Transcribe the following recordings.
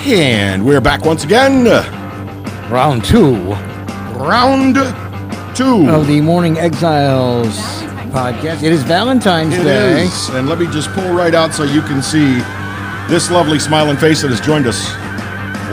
And we're back once again. Round two of the Morning Exiles podcast. It is Valentine's Day. It is. And let me just pull right out so you can see this lovely smiling face that has joined us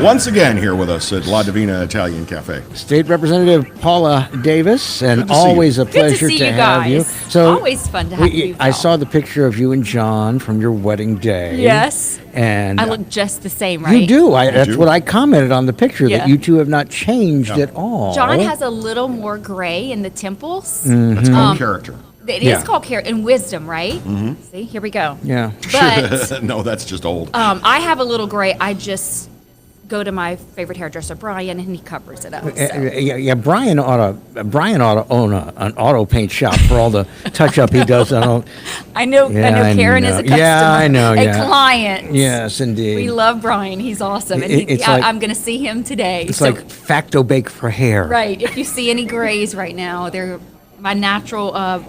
once again here with us at La Divina Italian Cafe. State Representative Paula Davis, and always a pleasure to have you. So always fun to have you. I saw the picture of you and John from your wedding day. Yes. And I look just the same, right? You do. That's what I commented on the picture, that you two have not changed at all. John has a little more gray in the temples. That's called character. It is called character and wisdom, right? Mm-hmm. See, here we go. Yeah. But no, that's just old. I have a little gray. I just go to my favorite hairdresser, Brian, and he covers it up. So. Brian ought to own an auto paint shop for all the touch up he does. I know Karen is a customer. Yeah, I know. A client. Yes, indeed. We love Brian. He's awesome. And I'm going to see him today. It's like Facto Bake for hair. Right. If you see any grays right now, they're my natural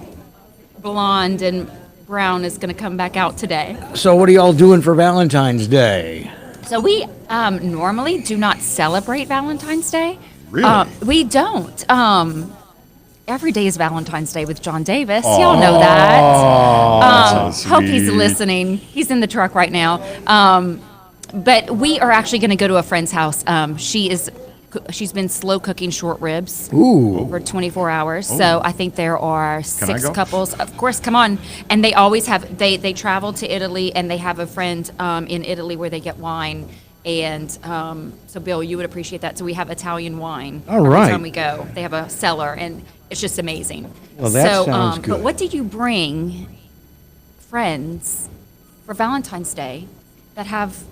blonde and brown is going to come back out today. So what are y'all doing for Valentine's Day? So we normally do not celebrate Valentine's Day. Really? We don't. Every day is Valentine's Day with John Davis. Y'all know that. So hope he's listening. He's in the truck right now. But we are actually going to go to a friend's house. She's been slow cooking short ribs for 24 hours. So I think there are 6 couples. Of course, come on. And they always have, they travel to Italy, and they have a friend in Italy where they get wine. And so, Bill, you would appreciate that. So we have Italian wine every time we go. They have a cellar, and it's just amazing. Well, that sounds good. But what did you bring friends for Valentine's Day that have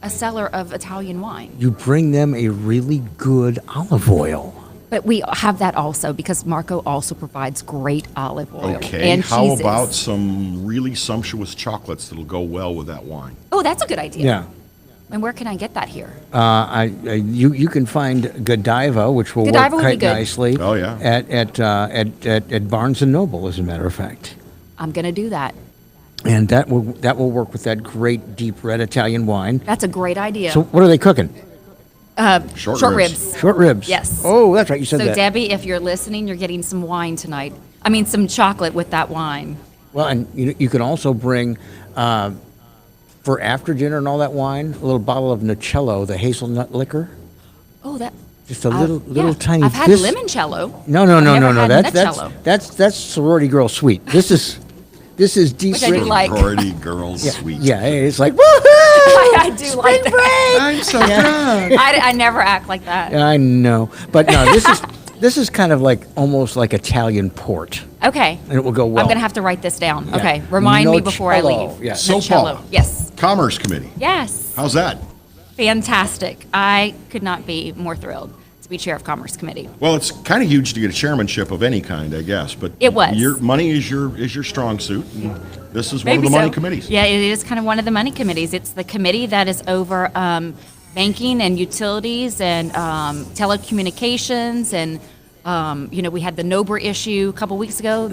a cellar of Italian wine? You bring them a really good olive oil. But we have that also because Marco also provides great olive oil. Okay, and how cheeses. about some really sumptuous chocolates that'll go well with that wine? Oh, that's a good idea. Yeah. And where can I get that here? You can find Godiva, which will work quite nicely. Oh yeah. At Barnes and Noble, as a matter of fact. I'm going to do that. And that will work with that great deep red Italian wine. That's a great idea. So what are they cooking? Short ribs. Short ribs. Yes. Oh, that's right. You said that. So Debbie, if you're listening, you're getting some wine tonight. I mean, some chocolate with that wine. Well, and you can also bring, for after dinner and all that wine, a little bottle of Nocello, the hazelnut liquor. Oh, that. Just a little tiny. I've had limoncello. No. That's sorority girl sweet. This is deep. Which I do like. Sorority girls sweet. Yeah, it's like, woohoo! I do like that. I'm so drunk. I never act like that. I know, but no, this is kind of like almost like Italian port. Okay. And it will go well. I'm going to have to write this down. Yeah. Okay. Remind me before I leave. Yeah. So, Nocello. Paula, Yes. Commerce Committee. Yes. How's that? Fantastic. I could not be more thrilled to be chair of Commerce Committee. Well, it's kind of huge to get a chairmanship of any kind, I guess. But it was. Your money is your strong suit. And this is one of the money committees. Yeah, it is kind of one of the money committees. It's the committee that is over banking and utilities and telecommunications and we had the NOBRA issue a couple weeks ago.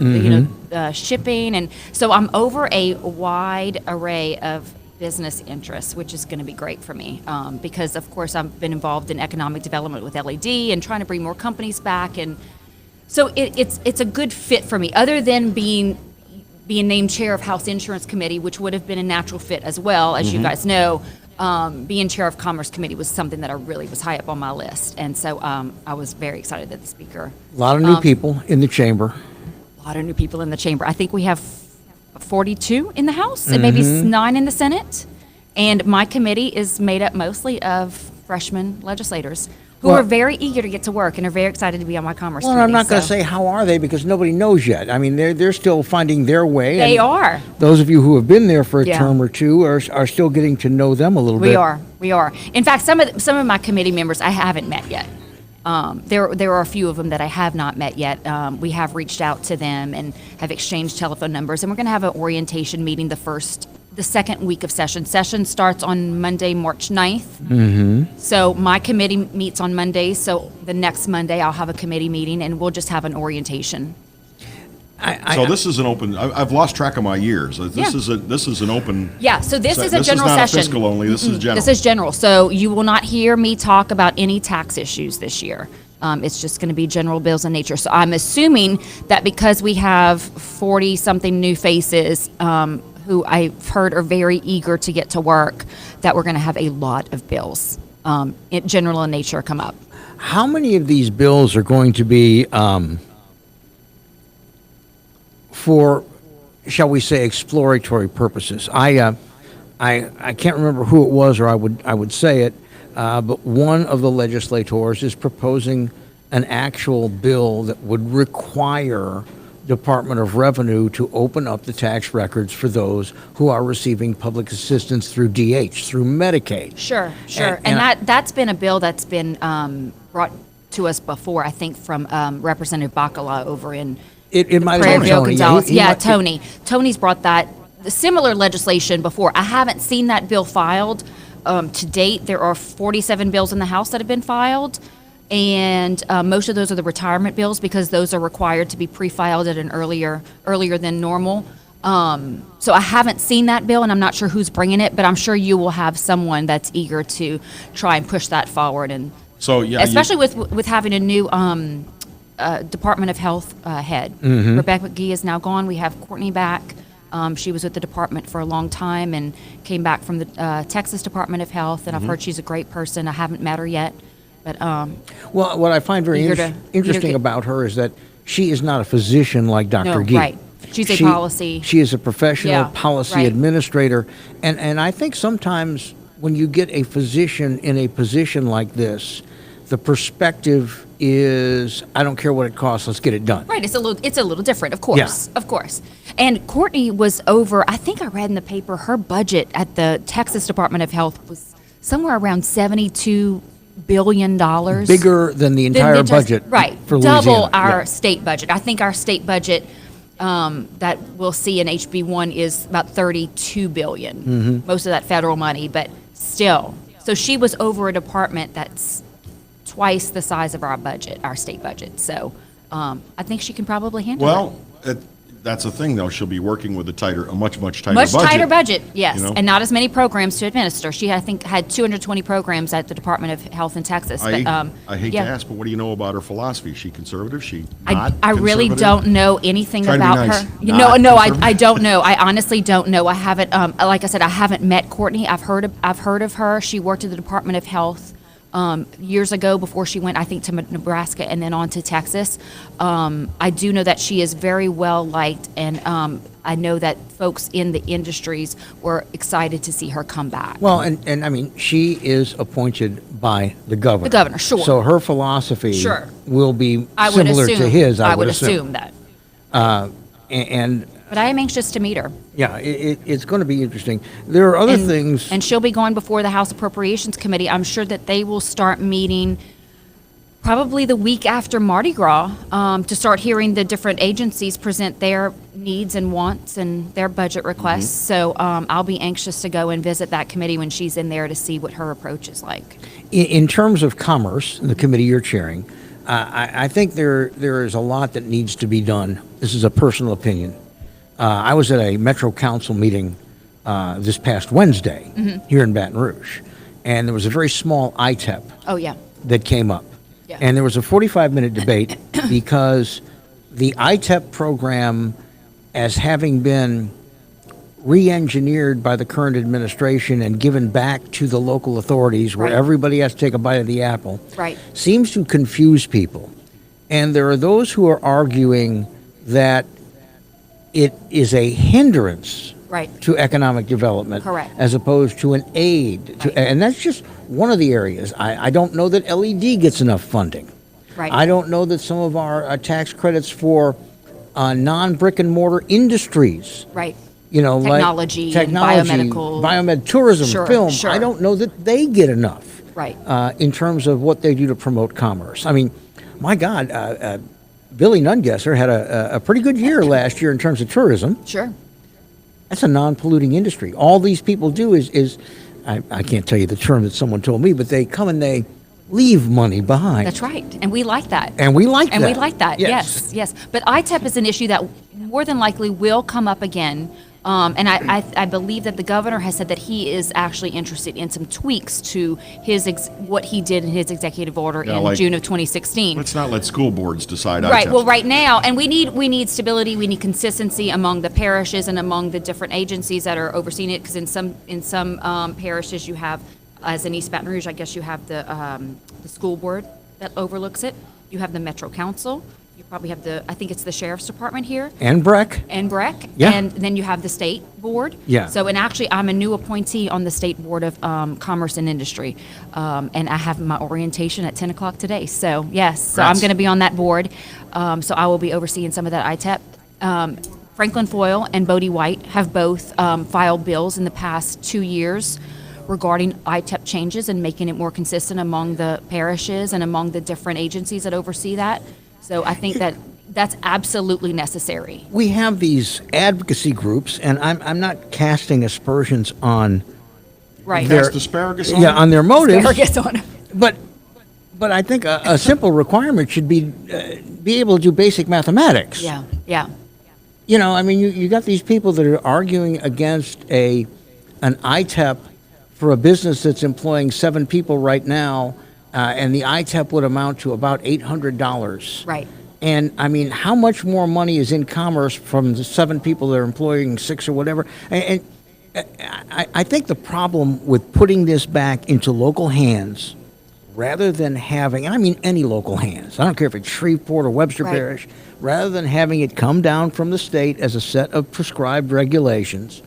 Shipping, and so I'm over a wide array of business interests, which is going to be great for me because, of course, I've been involved in economic development with LED and trying to bring more companies back, and so it's a good fit for me. Other than being named chair of House Insurance Committee, which would have been a natural fit as well, as you guys know. Being chair of Commerce Committee was something that I really was high up on my list, and so I was very excited that the speaker. A lot of new people in the chamber. A lot of new people in the chamber. I think we have 42 in the House and maybe 9 in the Senate. And my committee is made up mostly of freshman legislators who are very eager to get to work and are very excited to be on my Commerce Committee. Well, I'm not going to say how are they because nobody knows yet. I mean, they're still finding their way. They are. Those of you who have been there for a term or two are still getting to know them a little bit. We are. In fact, some of my committee members I haven't met yet. There are a few of them that I have not met yet. We have reached out to them and have exchanged telephone numbers, and we're going to have an orientation meeting the second week of session. Session starts on Monday, March 9th. Mm-hmm. So my committee meets on Mondays, so the next Monday I'll have a committee meeting, and we'll just have an orientation. So this is an open. I've lost track of my years. This Yeah. is an open. Yeah, so this is a This general is not session. a fiscal only. This is general. This is general. So you will not hear me talk about any tax issues this year. It's just going to be general bills in nature. So I'm assuming that because we have 40-something new faces who I've heard are very eager to get to work, that we're going to have a lot of bills, general in nature, come up. How many of these bills are going to be for, shall we say, exploratory purposes? I can't remember who it was, or I would say it, but one of the legislators is proposing an actual bill that would require Department of Revenue to open up the tax records for those who are receiving public assistance through DH, through Medicaid. Sure. And That's been a bill that's been brought to us before, I think, from Representative Bacala over in It might have Prairie been View, Tony. Gonzales. He Yeah, might- Tony. Tony's brought that similar legislation before. I haven't seen that bill filed. To date, there are 47 bills in the House that have been filed, and most of those are the retirement bills because those are required to be pre-filed at an earlier than normal. So I haven't seen that bill, and I'm not sure who's bringing it, but I'm sure you will have someone that's eager to try and push that forward, and So yeah, especially with having a new Department of Health head. Mm-hmm. Rebecca McGee is now gone. We have Courtney back. She was with the department for a long time and came back from the Texas Department of Health, and I've heard she's a great person. I haven't met her yet, but Well, what I find very Eager to- interesting eager to- about her is that she is not a physician like Dr. No, Gee. right. She's a policy- She is a professional Yeah, policy right. administrator, and I think sometimes when you get a physician in a position like this, the perspective is, I don't care what it costs, let's get it done. right, it's a little different, of course, of course. And Courtney was over. I think I read in the paper her budget at the Texas Department of Health was somewhere around $72 billion. Bigger than the entire just- budget right, for double Louisiana. our Yeah. state budget. I think our state budget that we'll see in HB1 is about 32 billion. Mm-hmm. Most of that federal money, but still. So she was over a department that's twice the size of our budget, our state budget. So I think she can probably handle it. well, that's the thing though. She'll be working with a much tighter Much budget. tighter budget, yes, you know? and not as many programs to administer. She, I think, had 220 programs at the Department of Health in Texas. But, I hate yeah. to ask, but what do you know about her philosophy? Is she conservative? She I not really conservative? don't know anything Try to be about nice. her. Not No, conservative? I don't know. I honestly don't know. I haven't, like I said, I haven't met Courtney. I've heard of her. She worked at the Department of Health years ago before she went, I think, to Nebraska and then on to Texas. I do know that she is very well liked, and I know that folks in the industries were excited to see her come back. Well, and I mean, she is appointed by the governor. The governor, sure. So her philosophy Sure. will be I would similar assume, to his, I would assume that. And But I am anxious to meet her. yeah, it's going to be interesting. There are other things. And she'll be going before the House Appropriations Committee. I'm sure that they will start meeting probably the week after Mardi Gras to start hearing the different agencies present their needs and wants and their budget requests. So I'll be anxious to go and visit that committee when she's in there to see what her approach is like. In terms of commerce, the committee you're chairing, I think there is a lot that needs to be done. This is a personal opinion. I was at a Metro Council meeting this past Wednesday here in Baton Rouge, and there was a very small ITEP Oh, yeah. that came up. Yeah. And there was a 45-minute debate because the ITEP program, as having been re-engineered by the current administration and given back to the local authorities where Right. everybody has to take a bite of the apple, Right. seems to confuse people. And there are those who are arguing that it is a hindrance Right. to economic development Correct. as opposed to an aid. Right. And that's just one of the areas. I don't know that LED gets enough funding. Right. I don't know that some of our tax credits for non-brick and mortar industries, Right. you know, Technology like and technology, biomedical. biomed, tourism, Sure, film, sure. I don't know that they get enough Right. in terms of what they do to promote commerce. I mean, my God, Billy Nungesser had a pretty good year last year in terms of tourism. Sure. That's a non-polluting industry. All these people do is I can't tell you the term that someone told me, but they come and they leave money behind. That's right. And we like that. And we like And that. we like that. Yes. Yes. But ITEP is an issue that more than likely will come up again. And I believe that the governor has said that he is actually interested in some tweaks to what he did in his executive order in June of 2016. Let's not let school boards decide. Right. Well, right now, and we need stability. We need consistency among the parishes and among the different agencies that are overseeing it. Because in some parishes, you have, as in East Baton Rouge, I guess you have the school board that overlooks it. You have the Metro Council. You probably have I think it's the Sheriff's Department here. And Breck. Yeah. And then you have the State Board. Yeah. So, and actually, I'm a new appointee on the State Board of Commerce and Industry. And I have my orientation at 10 o'clock today. So, yes. So, I'm going to be on that board. So, I will be overseeing some of that ITEP. Franklin Foyle and Bodie White have both filed bills in the past 2 years regarding ITEP changes and making it more consistent among the parishes and among the different agencies that oversee that. So I think that's absolutely necessary. We have these advocacy groups, and I'm not casting aspersions on right. Cast asparagus on on their motives. Asparagus on them. But I think a simple requirement should be able to do basic mathematics. Yeah, yeah. You know, I mean, you got these people that are arguing against an ITEP for a business that's employing 7 people right now, and the ITEP would amount to about $800. Right. And I mean, how much more money is in commerce from the 7 people that are employing 6 or whatever? And I think the problem with putting this back into local hands, rather than having, and I mean any local hands, I don't care if it's Shreveport or Webster Right. Parish, rather than having it come down from the state as a set of prescribed regulations,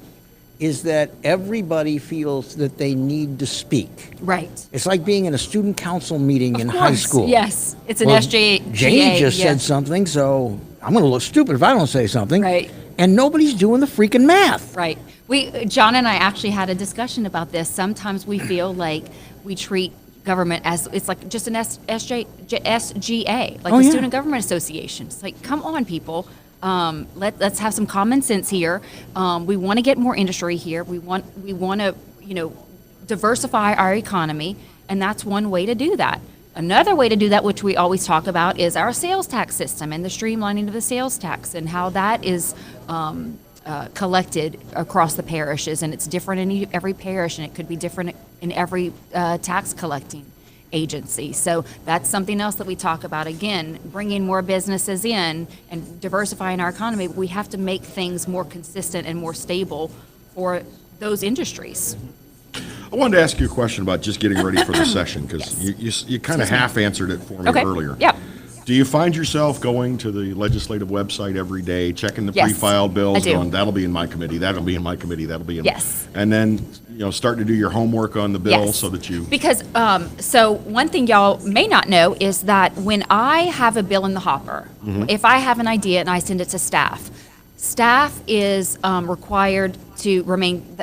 is that everybody feels that they need to speak. Right. It's like being in a student council meeting in Of high course, school. yes. It's an Well, SJGA. Janie just yeah. said something, so I'm going to look stupid if I don't say something. Right. And nobody's doing the freaking math. Right. John and I actually had a discussion about this. Sometimes we feel like we treat government as it's like just an SGA, like Oh, the yeah. Student Government Association. It's like, come on, people. Let's have some common sense here. We want to get more industry here. We want to, diversify our economy, and that's one way to do that. Another way to do that, which we always talk about, is our sales tax system and the streamlining of the sales tax and how that is collected across the parishes. And it's different in every parish, and it could be different in every tax collecting agency. So that's something else that we talk about. Again, bringing more businesses in and diversifying our economy. We have to make things more consistent and more stable for those industries. I wanted to ask you a question about just getting ready for the session, because you kind of half answered it for me earlier. Yeah. Do you find yourself going to the legislative website every day, checking the Yes, pre-filed bills, I do. going, that'll be in my committee, that'll be in my committee, that'll be in Yes. and then, starting to do your homework on the bill Yes. so that you... Because, so one thing y'all may not know is that when I have a bill in the hopper, if I have an idea and I send it to staff is required to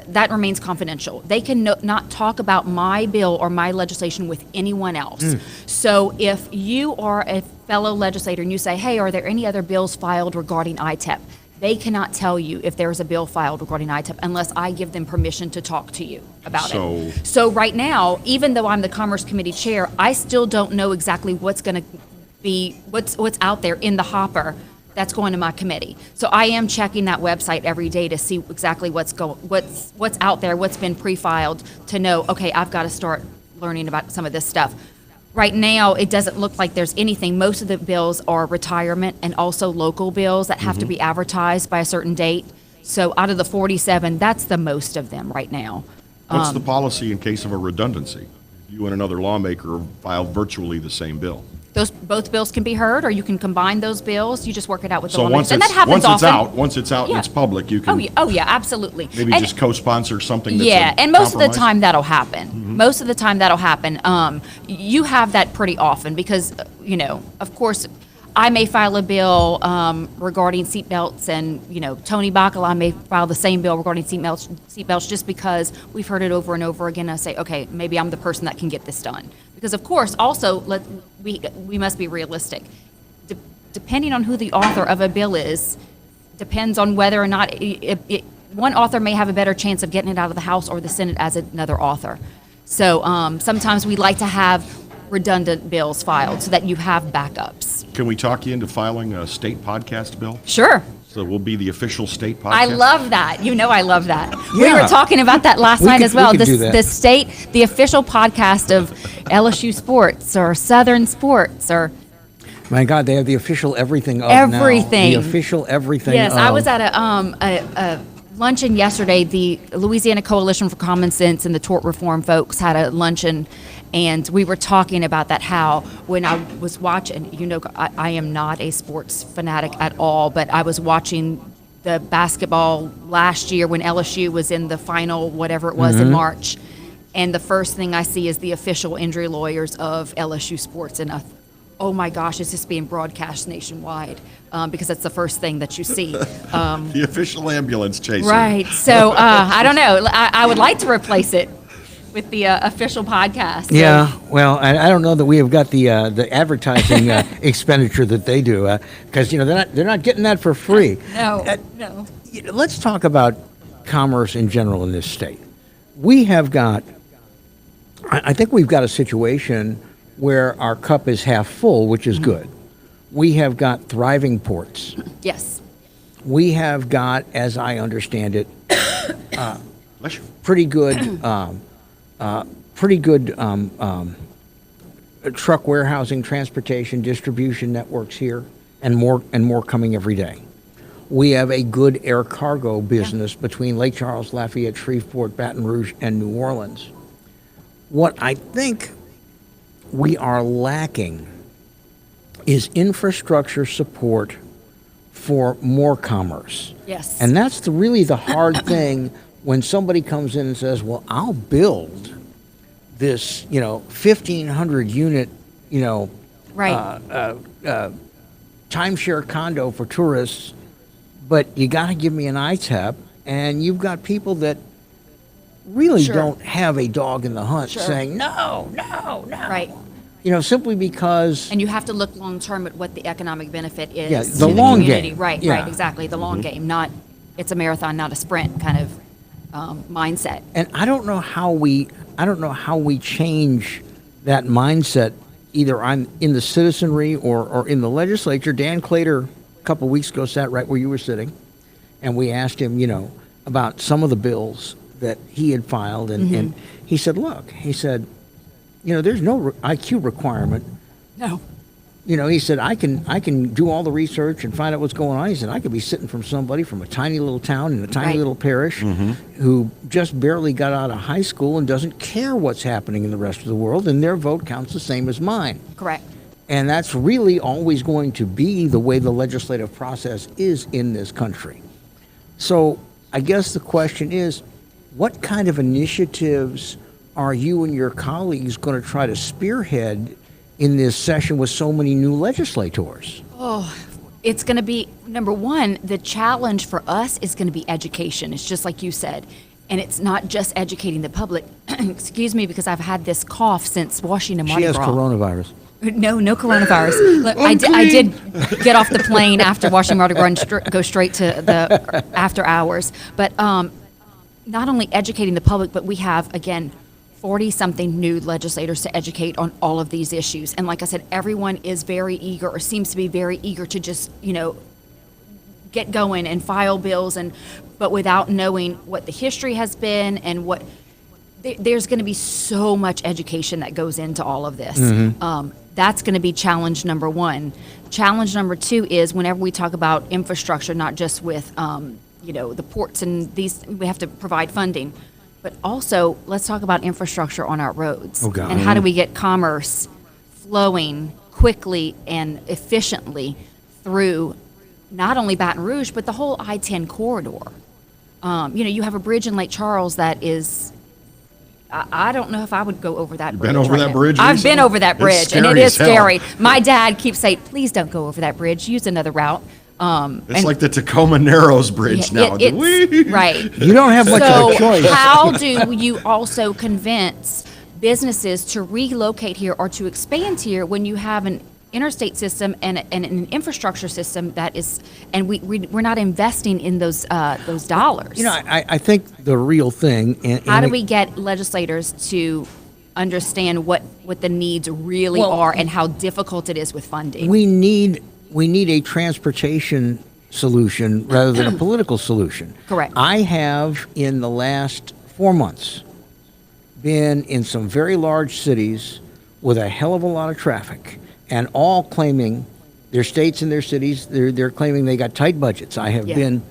that remains confidential. They can not talk about my bill or my legislation with anyone else. So if you are a fellow legislator and you say, hey, are there any other bills filed regarding ITEP? They cannot tell you if there's a bill filed regarding ITEP unless I give them permission to talk to you about it. So right now, even though I'm the Commerce Committee chair, I still don't know exactly what's going to be, what's out there in the hopper that's going to my committee. So I am checking that website every day to see exactly what's out there, what's been pre-filed, to know, okay, I've got to start learning about some of this stuff. Right now, it doesn't look like there's anything. Most of the bills are retirement and also local bills that have to be advertised by a certain date. So out of the 47, that's the most of them right now. What's the policy in case of a redundancy? You and another lawmaker file virtually the same bill. Both bills can be heard, or you can combine those bills. You just work it out with the So lawmakers. And that happens once often. it's out and Yeah. it's public, you can Oh yeah, absolutely. maybe And- just co-sponsor something that's Yeah, a and most of the compromise? time that'll happen. Most of the time that'll happen. You have that pretty often because, of course, I may file a bill regarding seatbelts, and Tony Bacala may file the same bill regarding seatbelts just because we've heard it over and over again. I say, okay, maybe I'm the person that can get this done. Because of course, also we must be realistic. Depending on who the author of a bill is, depends on whether or not one author may have a better chance of getting it out of the House or the Senate as another author. So sometimes we like to have redundant bills filed so that you have backups. Can we talk you into filing a state podcast bill? Sure. So we'll be the official state podcast. I love that. You know I love that. We Yeah. were talking about that last We night could- as well. we could do that. The official podcast of LSU sports or Southern sports or My God, they have the official everything of Everything. now. The official everything yes. of. I was at a luncheon yesterday. The Louisiana Coalition for Common Sense and the tort reform folks had a luncheon, and we were talking about that. How when I was watching, I am not a sports fanatic at all, but I was watching the basketball last year when LSU was in the final, whatever it was, in March. And the first thing I see is the official injury lawyers of LSU sports. And oh my gosh, is this being broadcast nationwide? Because that's the first thing that you see. The official ambulance chaser. Right. So I don't know. I would like to replace it with the official podcast. So- Yeah, well, I don't know that we have got the advertising expenditure that they do, because they're not getting that for free. No. No. Let's talk about commerce in general in this state. We have got, I think we've got a situation where our cup is half full, which is good. We have got thriving ports. Yes. We have got, as I understand it, Bless you. pretty good truck warehousing, transportation, distribution networks here, and more coming every day. We have a good air cargo business between Lake Charles, Lafayette, Shreveport, Baton Rouge, and New Orleans. What I think we are lacking is infrastructure support for more commerce. Yes. And that's really the hard thing when somebody comes in and says, well, I'll build this, 1,500 unit, Right. timeshare condo for tourists, but you got to give me an ITAP. And you've got people that really Sure. don't have a dog in the hunt Sure. saying, no. Right. Simply because And you have to look long term at what the economic benefit is. Yeah, to the long community. game. Right. Yeah. Right. Exactly. The long game. Not it's a marathon, not a sprint kind of mindset. And I don't know how we change that mindset either in the citizenry or in the legislature. Dan Clater a couple of weeks ago sat right where you were sitting, and we asked him, about some of the bills that he had filed, and he said, there's no IQ requirement. No. He said, I can do all the research and find out what's going on. He said, I could be sitting from somebody from a tiny little town in a tiny Right. little parish who just barely got out of high school and doesn't care what's happening in the rest of the world, and their vote counts the same as mine. Correct. And that's really always going to be the way the legislative process is in this country. So I guess the question is, what kind of initiatives are you and your colleagues going to try to spearhead in this session with so many new legislators? It's going to be, number one, the challenge for us is going to be education. It's just like you said. And it's not just educating the public. Excuse me, because I've had this cough since Washington Mardi She has Gras. coronavirus. No coronavirus. Look, I did get off the plane after Washington Mardi Gras and go straight to the after hours. But not only educating the public, but we have, again, 40-something new legislators to educate on all of these issues. And like I said, everyone is very eager, or seems to be very eager to just, get going and file bills, but without knowing what the history has been and what there's going to be so much education that goes into all of this. That's going to be challenge number one. Challenge number two is whenever we talk about infrastructure, not just with the ports and these, we have to provide funding, but also let's talk about infrastructure on our roads. Oh, God. And how do we get commerce flowing quickly and efficiently through not only Baton Rouge, but the whole I-10 corridor. You have a bridge in Lake Charles that is, I don't know if I would go over that bridge. been over right that now. bridge I've recently? been over that It's bridge, and it scary is as hell. scary. My dad keeps saying, please don't go over that bridge. Use another route. It's like the Tacoma Narrows Bridge now. Right. You don't have much of a So choice. how do you also convince businesses to relocate here or to expand here when you have an interstate system and an infrastructure system that is, and we're not investing in those dollars? I think the real thing. How do we get legislators to understand what the needs really Well, are and how difficult it is with funding? We need a transportation solution rather than a political solution. Correct. I have, in the last 4 months, been in some very large cities with a hell of a lot of traffic, and all claiming their states and their cities. They're claiming they got tight budgets. I have been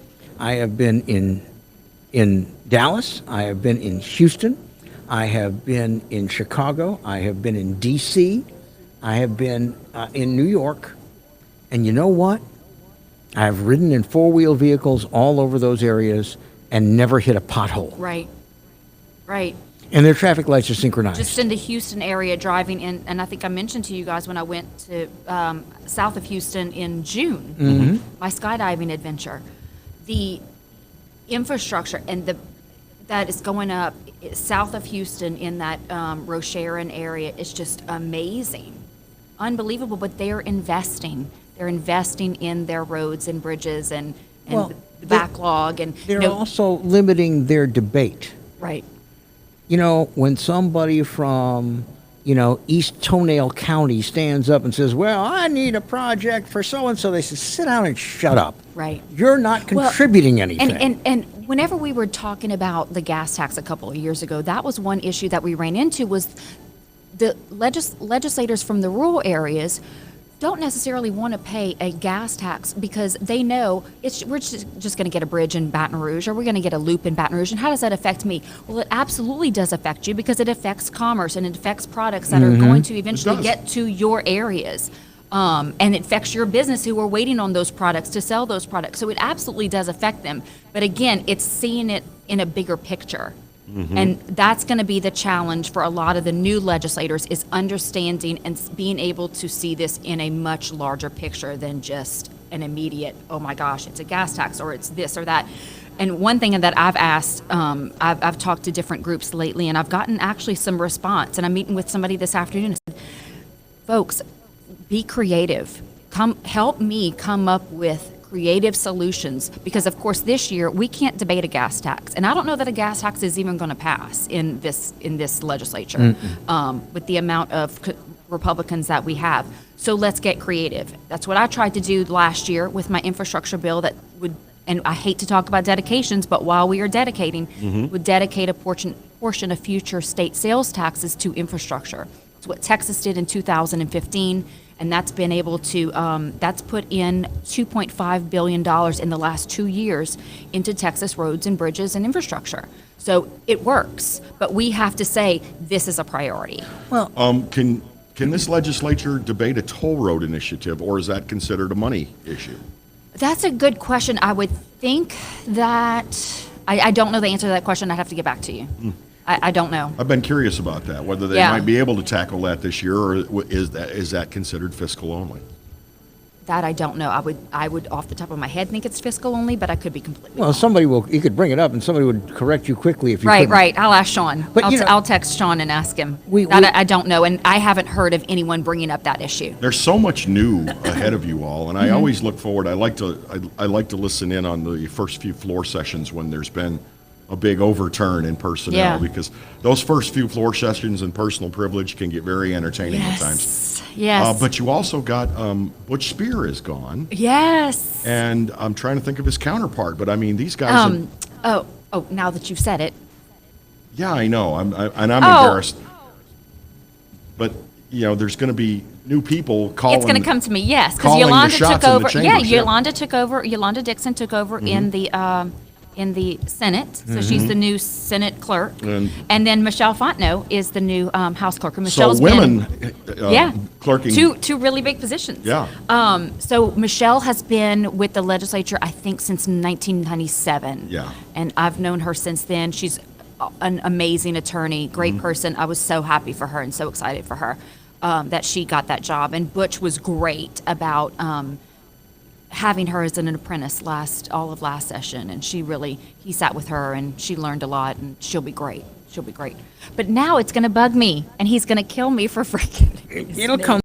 in Dallas. I have been in Houston. I have been in Chicago. I have been in D.C. I have been in New York. And you know what? I've ridden in four-wheel vehicles all over those areas and never hit a pothole. Right. Right. And their traffic lights are synchronized. Just in the Houston area driving in, and I think I mentioned to you guys when I went to south of Houston in June, my skydiving adventure, the infrastructure and that is going up south of Houston in that Rocheron area is just amazing, unbelievable. But they're investing. They're investing in their roads and bridges and Well, the backlog and They're also limiting their debate. right. You know, when somebody from, East Toenail County stands up and says, well, I need a project for so-and-so, they say, sit down and shut up. Right. You're not contributing anything. And whenever we were talking about the gas tax a couple of years ago, that was one issue that we ran into was the legislators from the rural areas don't necessarily want to pay a gas tax because they know we're just going to get a bridge in Baton Rouge or we're going to get a loop in Baton Rouge. And how does that affect me? Well, it absolutely does affect you because it affects commerce and it affects products that are going to eventually get to your areas. And it affects your business who are waiting on those products to sell those products. So it absolutely does affect them. But again, it's seeing it in a bigger picture. And that's going to be the challenge for a lot of the new legislators is understanding and being able to see this in a much larger picture than just an immediate, oh my gosh, it's a gas tax or it's this or that. And one thing that I've asked, I've talked to different groups lately and I've gotten actually some response. And I'm meeting with somebody this afternoon and said, folks, be creative. Help me come up with creative solutions because of course this year we can't debate a gas tax and I don't know that a gas tax is even going to pass in this legislature with the amount of Republicans that we have. So let's get creative. That's what I tried to do last year with my infrastructure bill that would, and I hate to talk about dedications, but while we are dedicating, would dedicate a portion of future state sales taxes to infrastructure. It's what Texas did in 2015. And that's been able to, that's put in $2.5 billion in the last 2 years into Texas roads and bridges and infrastructure. So it works, but we have to say this is a priority. Well, Can this legislature debate a toll road initiative, or is that considered a money issue? That's a good question. I would think that, I don't know the answer to that question. I'd have to get back to you. I don't know. I've been curious about that, whether they might be able to tackle that this year, or is that considered fiscal only? That I don't know. I would off the top of my head think it's fiscal only, but I could be completely well, wrong. you could bring it up and somebody would correct you quickly if you Right, couldn't. right. I'll ask Sean. But, I'll text Sean and ask him. I don't know, and I haven't heard of anyone bringing up that issue. There's so much new ahead of you all, and I always look forward. I like to listen in on the first few floor sessions when there's been a big overturn in personnel, because those first few floor sessions in personal privilege can get very entertaining at times. Yes. But you also got Butch Spear is gone. Yes. And I'm trying to think of his counterpart, but I mean these guys. Now that you've said it. Yeah, I know. I'm embarrassed. But there's going to be new people calling. It's going to come to me, yes, because calling the Yolanda shots took in the over. chambers, Yolanda took over. Yolanda Dixon took over in the Senate, so she's the new Senate clerk, and then Michelle Fontenot is the new House clerk. And Michelle's so women, clerking two really big positions. Yeah. So Michelle has been with the legislature, I think, since 1997. Yeah. And I've known her since then. She's an amazing attorney, great person. I was so happy for her and so excited for her that she got that job. And Butch was great about having her as an apprentice all of last session, and he sat with her and she learned a lot, and she'll be great. But now it's going to bug me, and he's going to kill me for freaking. It'll come.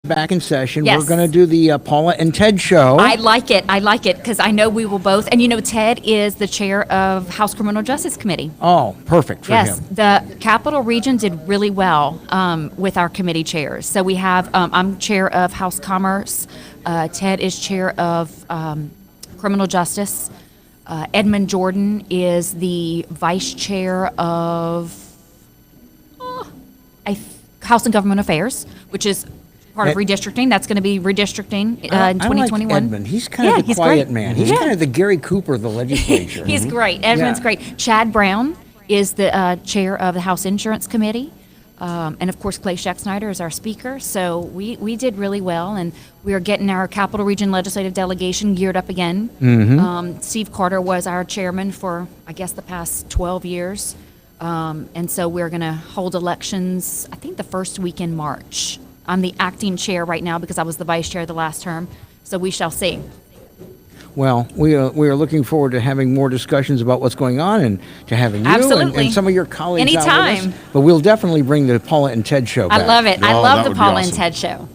back in session. Yes. We're going to do the Paula and Ted show. I like it because I know we will both. And Ted is the chair of House Criminal Justice Committee. Oh, perfect for Yes, him. the Capital Region did really well with our committee chairs. So we have, I'm chair of House Commerce. Ted is chair of Criminal Justice. Edmund Jordan is the vice chair of House and Government Affairs, which is part of redistricting. That's going to be redistricting in 2021. I like Edmund. He's kind of a quiet great. man. He's kind of the Gary Cooper of the legislature. He's great. Edmund's great. Chad Brown is the chair of the House Insurance Committee. And of course, Clay Shack-Snyder is our speaker. So we did really well, and we are getting our Capital Region legislative delegation geared up again. Steve Carter was our chairman for, I guess, the past 12 years. And so we're going to hold elections, I think, the first week in March. I'm the acting chair right now because I was the vice chair the last term. So we shall see. Well, we are looking forward to having more discussions about what's going on and to having you Absolutely. and some of your colleagues out with Anytime. us. But we'll definitely bring the Paula and Ted show back. I love it. I Oh, love that the would be Paula and awesome. Ted show.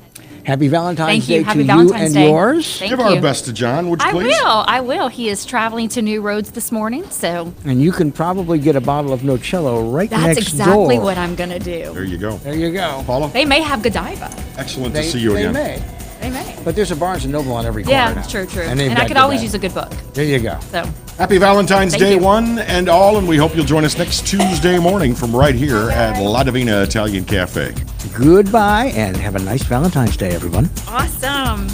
Happy Valentine's Thank Day you. Happy to Valentine's you and Day. yours. Thank Give you. our best to John, would you please? I will. He is traveling to New Roads this morning, so And you can probably get a bottle of Nocello right that's next exactly door. what I'm going to do. There you go. There you go. Paula, They may have Godiva. excellent to see you they again. may. They may. But there's a Barnes & Noble on every corner Yeah, now. true. they've And I got could always Godiva. use a good book. There you go. So Happy Valentine's Thank Day, you. one and all, and we hope you'll join us next Tuesday morning from right here at La Divina Italian Cafe. Goodbye and have a nice Valentine's Day, everyone. awesome.